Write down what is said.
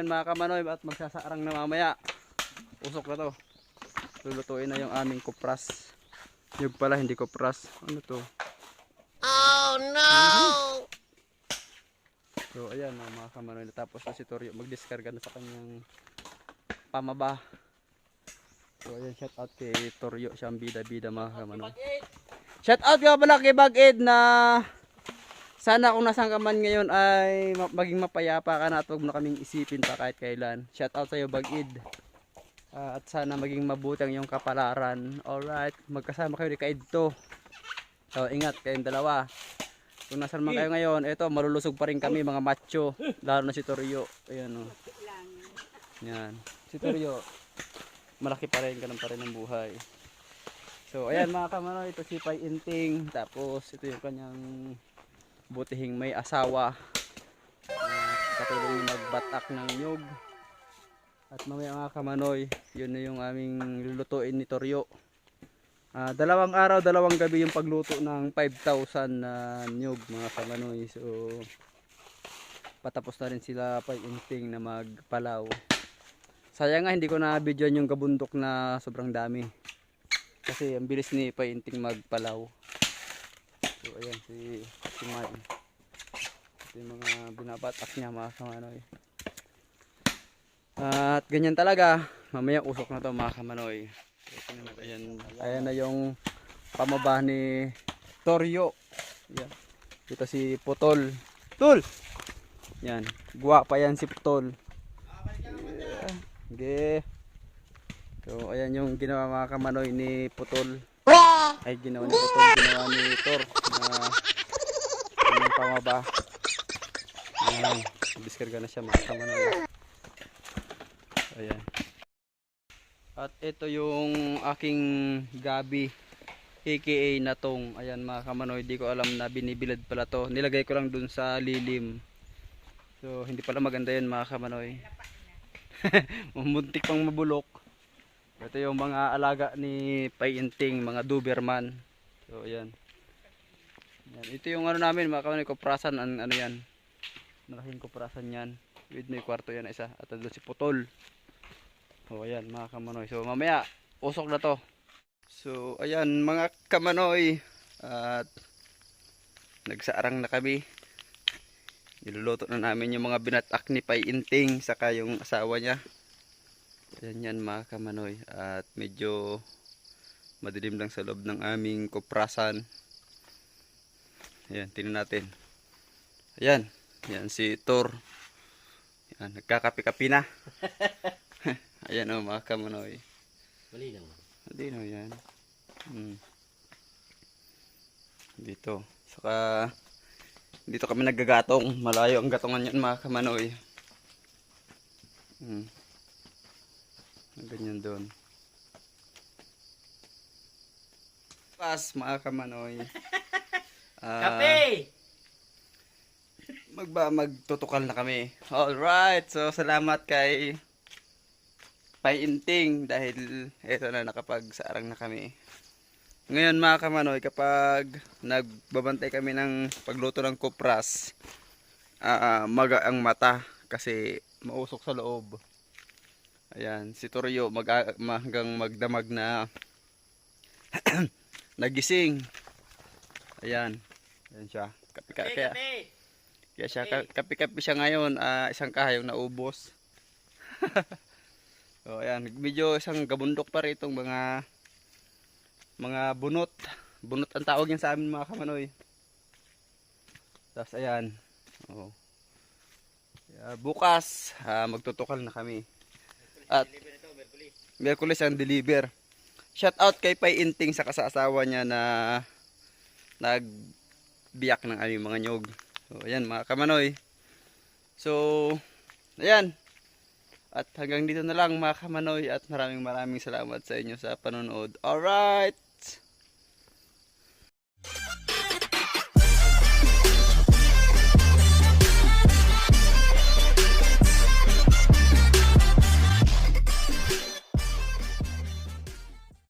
ayan mga kamanoy, at magsasaarang na mamaya. Usok na to. Lulutuin na yung aming kupras. Yung pala hindi kupras. Ano to? Oh no! So ayan mga kamanoy, natapos na si Toryo magdiskarga na sa kanyang pamaba. So ayan, shout out kay Toryo, siyang bida-bida mga kamanoy. Shout out nga pala kay Bag-Ed na sana kung nasaan ka man ngayon ay maging mapayapa ka na at huwag mo na kaming isipin pa kahit kailan. Shout out sa iyo Bag-Ed. At sana maging mabuti ang iyong kapalaran. Alright, magkasama kayo ni Kaidto. So ingat kayong dalawa. Kung nasaan man kayo ngayon, eto malulusog pa rin kami mga macho. Lalo na si Toryo. Ayan o. Yan. Si Toryo, malaki pa rin, ganun pa rin ang buhay. So ayan mga kamanoy, ito si Pai Inting. Tapos ito yung kanyang butihing may asawa. Patuloy magbatak ng nyug. At mamaya mga kamanoy, yun na yung aming lulutuin ni Toryo. Dalawang araw, dalawang gabi yung pagluto ng 5,000 na nyug mga kamanoy. So patapos na rin sila Pai Inting na magpalaw. Sayang nga hindi ko na video yung gabundok na sobrang dami. Kasi ang bilis ni Pai Inting magpalaw. So ayan si May. Ito yung mga binabatak niya mga kamanoy. At ganyan talaga. Mamaya usok na to mga kamanoy. Ayan na yung pamaba ni Toryo. Ayan. Ito si Putol. Tul! Yan. Guwapa yan si Putol. Okay. So ayan yung ginawa mga kamanoy ni Putol. Ay ginawa ni Putol, ginawa ni Tor na yung pamaba. Ayan, diskarga na siya mga kamanoy. Ayan. At ito yung aking gabi aka natong. Ayan mga kamanoy, di ko alam na binibilad pala to. Nilagay ko lang dun sa lilim. So hindi pala maganda yun mga kamanoy. Muntik pang mabulok. Ito yung mga alaga ni Pai Inting, mga Doberman. So ayan. Ayan. Ito yung ano namin mga kamanoy, kuprasan. Ano yan, malaking kuprasan yan. With may kwarto yan isa. At doon si Putol. So ayan mga kamanoy. So mamaya usok na to. So ayan mga kamanoy. At nagsaarang na kami. Niluluto na namin yung mga binatak ni Pai Inting saka yung asawa niya. Ayan yan mga kamanoy. At medyo madilim lang sa loob ng aming kuprasan. Ayan, tingnan natin. Ayan, yan si Tor. Ayan, nagkakapi-kapi na. Ayan o mga kamanoy. Malinaw. Malinaw yan. Dito. Saka dito kami naggagatong. Malayo ang gatongan yan mga kamanoy. Ganyan doon. Pas mga kamanoy. Kape! Magtutukal na kami. Alright. So salamat kay Pai Inting dahil eto na, nakapagsaarang na kami. Ngayon mga kamanoy, kapag nagbabantay kami ng pagluto ng kupras, maga ang mata kasi mausok sa loob. Ayan, si Toryo hanggang magdamag na nagising. Ayan, ayan siya. Kaya siya, kapi-kapi siya ngayon, isang kahayong naubos. So ayan, medyo isang gabundok pa rin itong mga bunot. Bunot ang tawag yan sa amin mga kamanoy. Tapos ayan. Oh. Bukas, magtutukal na kami. At Miyerkules ang deliver. Shout out kay Pai Inting sa asawa niya na nagbiyak ng aming mga nyog. So ayan mga kamanoy. So ayan. At hanggang dito na lang mga kamanoy, at maraming salamat sa inyo sa panonood. Alright.